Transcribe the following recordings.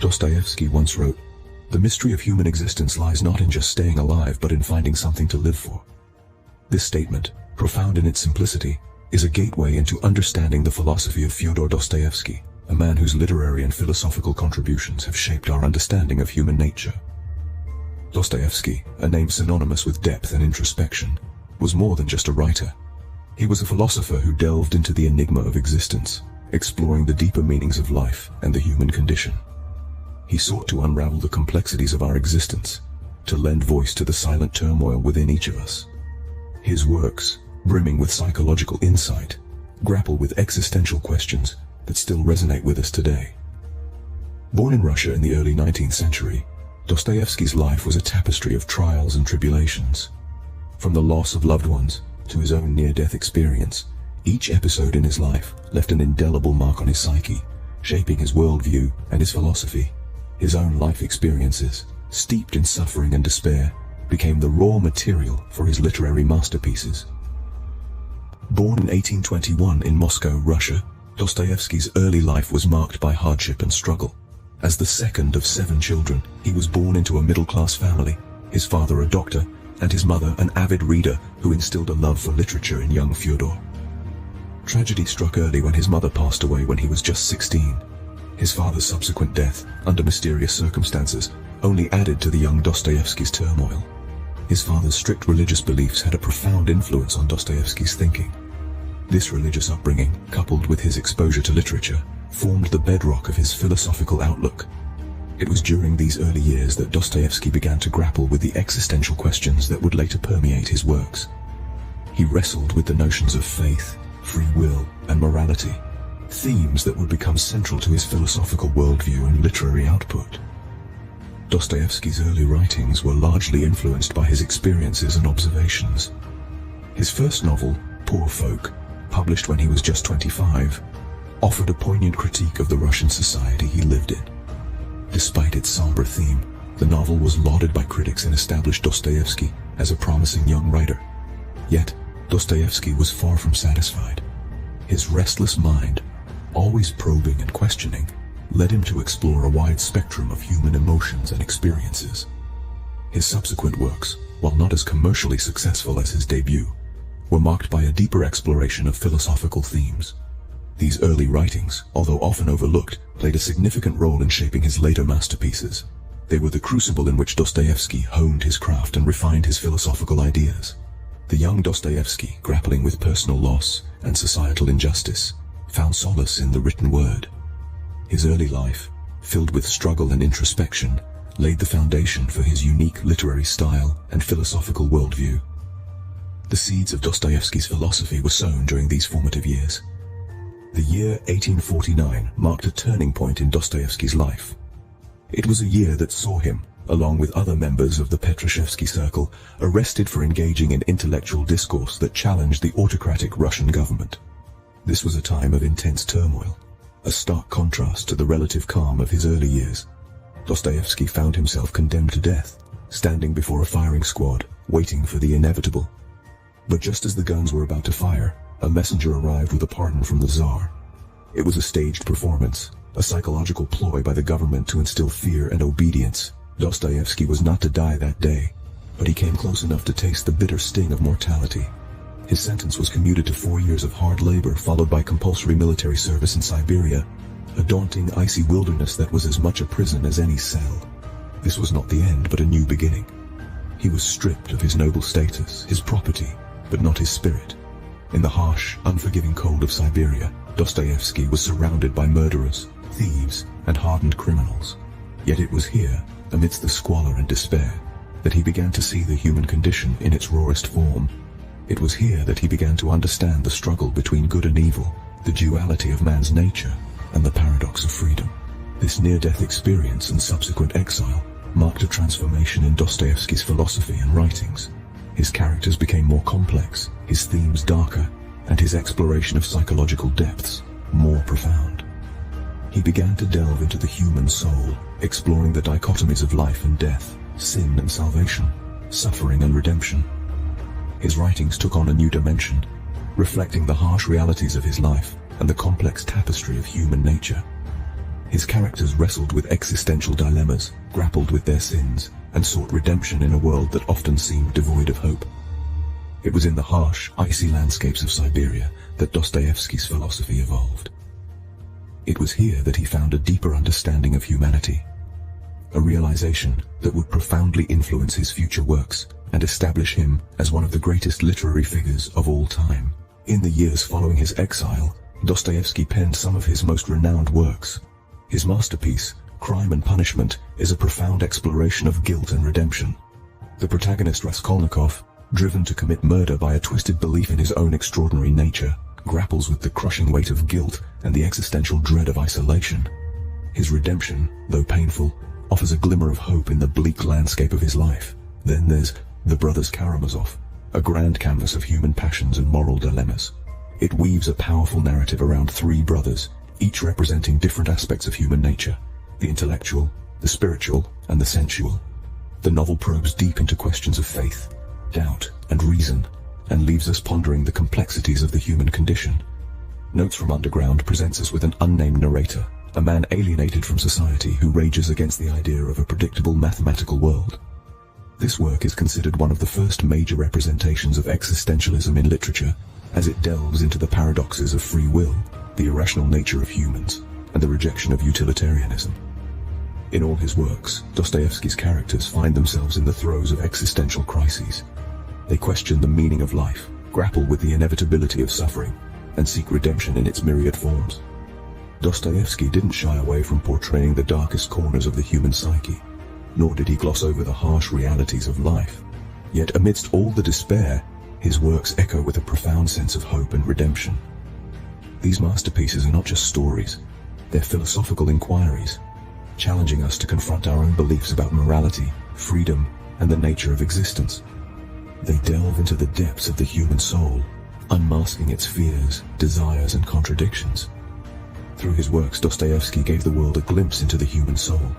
Dostoevsky once wrote, "The mystery of human existence lies not in just staying alive but in finding something to live for." This statement, profound in its simplicity, is a gateway into understanding the philosophy of Fyodor Dostoevsky, a man whose literary and philosophical contributions have shaped our understanding of human nature. Dostoevsky, a name synonymous with depth and introspection, was more than just a writer. He was a philosopher who delved into the enigma of existence, exploring the deeper meanings of life and the human condition. He sought to unravel the complexities of our existence, to lend voice to the silent turmoil within each of us. His works, brimming with psychological insight, grapple with existential questions that still resonate with us today. Born in Russia in the early 19th century, Dostoevsky's life was a tapestry of trials and tribulations. From the loss of loved ones to his own near-death experience, each episode in his life left an indelible mark on his psyche, shaping his worldview and his philosophy. His own life experiences, steeped in suffering and despair, became the raw material for his literary masterpieces. Born in 1821 in Moscow, Russia, Dostoevsky's early life was marked by hardship and struggle. As the second of 7 children, he was born into a middle-class family, his father a doctor, and his mother an avid reader who instilled a love for literature in young Fyodor. Tragedy struck early when his mother passed away when he was just 16. His father's subsequent death, under mysterious circumstances, only added to the young Dostoevsky's turmoil. His father's strict religious beliefs had a profound influence on Dostoevsky's thinking. This religious upbringing, coupled with his exposure to literature, formed the bedrock of his philosophical outlook. It was during these early years that Dostoevsky began to grapple with the existential questions that would later permeate his works. He wrestled with the notions of faith, free will, and morality, themes that would become central to his philosophical worldview and literary output. Dostoevsky's early writings were largely influenced by his experiences and observations. His first novel, Poor Folk, published when he was just 25, offered a poignant critique of the Russian society he lived in. Despite its somber theme, the novel was lauded by critics and established Dostoevsky as a promising young writer. Yet, Dostoevsky was far from satisfied. His restless mind, always probing and questioning, led him to explore a wide spectrum of human emotions and experiences. His subsequent works, while not as commercially successful as his debut, were marked by a deeper exploration of philosophical themes. These early writings, although often overlooked, played a significant role in shaping his later masterpieces. They were the crucible in which Dostoevsky honed his craft and refined his philosophical ideas. The young Dostoevsky, grappling with personal loss and societal injustice, found solace in the written word. His early life, filled with struggle and introspection, laid the foundation for his unique literary style and philosophical worldview. The seeds of Dostoevsky's philosophy were sown during these formative years. The year 1849 marked a turning point in Dostoevsky's life. It was a year that saw him, along with other members of the Petrushevsky circle, arrested for engaging in intellectual discourse that challenged the autocratic Russian government. This was a time of intense turmoil, a stark contrast to the relative calm of his early years. Dostoevsky found himself condemned to death, standing before a firing squad, waiting for the inevitable. But just as the guns were about to fire, a messenger arrived with a pardon from the Tsar. It was a staged performance, a psychological ploy by the government to instill fear and obedience. Dostoevsky was not to die that day, but he came close enough to taste the bitter sting of mortality. His sentence was commuted to 4 years of hard labor, followed by compulsory military service in Siberia, a daunting, icy wilderness that was as much a prison as any cell. This was not the end, but a new beginning. He was stripped of his noble status, his property, but not his spirit. In the harsh, unforgiving cold of Siberia, Dostoevsky was surrounded by murderers, thieves, and hardened criminals. Yet it was here, amidst the squalor and despair, that he began to see the human condition in its rawest form. It was here that he began to understand the struggle between good and evil, the duality of man's nature, and the paradox of freedom. This near-death experience and subsequent exile marked a transformation in Dostoevsky's philosophy and writings. His characters became more complex, his themes darker, and his exploration of psychological depths more profound. He began to delve into the human soul, exploring the dichotomies of life and death, sin and salvation, suffering and redemption. His writings took on a new dimension, reflecting the harsh realities of his life and the complex tapestry of human nature. His characters wrestled with existential dilemmas, grappled with their sins, and sought redemption in a world that often seemed devoid of hope. It was in the harsh, icy landscapes of Siberia that Dostoevsky's philosophy evolved. It was here that he found a deeper understanding of humanity, a realization that would profoundly influence his future works and establish him as one of the greatest literary figures of all time. In the years following his exile, Dostoevsky penned some of his most renowned works. His masterpiece, Crime and Punishment, is a profound exploration of guilt and redemption. The protagonist Raskolnikov, driven to commit murder by a twisted belief in his own extraordinary nature, grapples with the crushing weight of guilt and the existential dread of isolation. His redemption, though painful, offers a glimmer of hope in the bleak landscape of his life. Then there's The Brothers Karamazov, a grand canvas of human passions and moral dilemmas. It weaves a powerful narrative around three brothers, each representing different aspects of human nature: the intellectual, the spiritual, and the sensual. The novel probes deep into questions of faith, doubt, and reason, and leaves us pondering the complexities of the human condition. Notes from Underground presents us with an unnamed narrator, a man alienated from society who rages against the idea of a predictable mathematical world. This work is considered one of the first major representations of existentialism in literature, as it delves into the paradoxes of free will, the irrational nature of humans, and the rejection of utilitarianism. In all his works, Dostoevsky's characters find themselves in the throes of existential crises. They question the meaning of life, grapple with the inevitability of suffering, and seek redemption in its myriad forms. Dostoevsky didn't shy away from portraying the darkest corners of the human psyche, nor did he gloss over the harsh realities of life. Yet amidst all the despair, his works echo with a profound sense of hope and redemption. These masterpieces are not just stories, they're philosophical inquiries, challenging us to confront our own beliefs about morality, freedom, and the nature of existence. They delve into the depths of the human soul, unmasking its fears, desires, and contradictions. Through his works, Dostoevsky gave the world a glimpse into the human soul.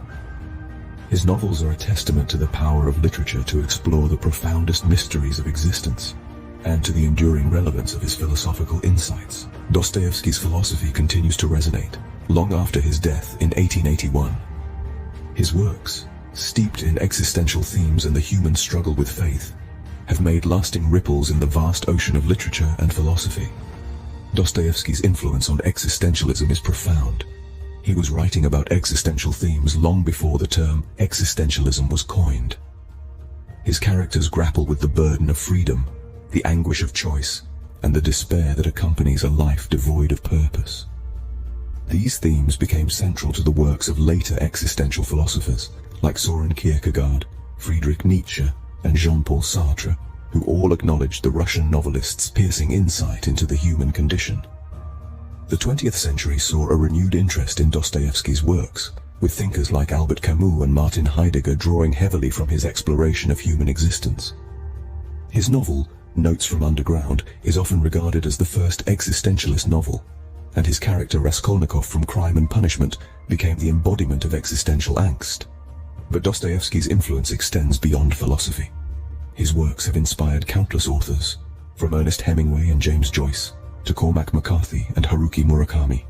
His novels are a testament to the power of literature to explore the profoundest mysteries of existence, and to the enduring relevance of his philosophical insights. Dostoevsky's philosophy continues to resonate, long after his death in 1881. His works, steeped in existential themes and the human struggle with faith, have made lasting ripples in the vast ocean of literature and philosophy. Dostoevsky's influence on existentialism is profound. He was writing about existential themes long before the term existentialism was coined. His characters grapple with the burden of freedom, the anguish of choice, and the despair that accompanies a life devoid of purpose. These themes became central to the works of later existential philosophers like Soren Kierkegaard, Friedrich Nietzsche, and Jean-Paul Sartre, who all acknowledged the Russian novelist's piercing insight into the human condition. The 20th century saw a renewed interest in Dostoevsky's works, with thinkers like Albert Camus and Martin Heidegger drawing heavily from his exploration of human existence. His novel, Notes from Underground, is often regarded as the first existentialist novel, and his character Raskolnikov from Crime and Punishment became the embodiment of existential angst. But Dostoevsky's influence extends beyond philosophy. His works have inspired countless authors, from Ernest Hemingway and James Joyce to Cormac McCarthy and Haruki Murakami.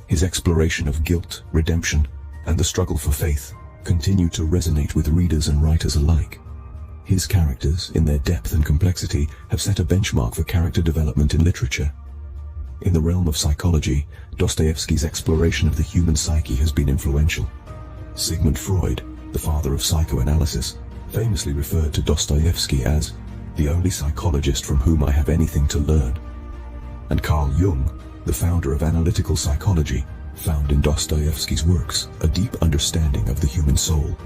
His exploration of guilt, redemption, and the struggle for faith continue to resonate with readers and writers alike. His characters, in their depth and complexity, have set a benchmark for character development in literature. In the realm of psychology, Dostoevsky's exploration of the human psyche has been influential. Sigmund Freud, the father of psychoanalysis, famously referred to Dostoevsky as the only psychologist from whom I have anything to learn. And Carl Jung, the founder of analytical psychology, found in Dostoevsky's works a deep understanding of the human soul.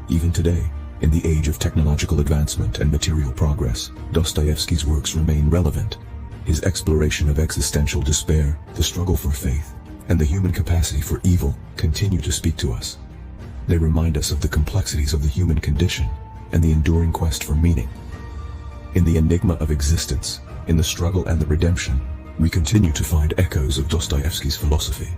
Even today, in the age of technological advancement and material progress, Dostoevsky's works remain relevant. His exploration of existential despair, the struggle for faith, and the human capacity for evil continue to speak to us. They remind us of the complexities of the human condition and the enduring quest for meaning. In the Enigma of Existence, in the struggle and the redemption, we continue to find echoes of Dostoevsky's philosophy.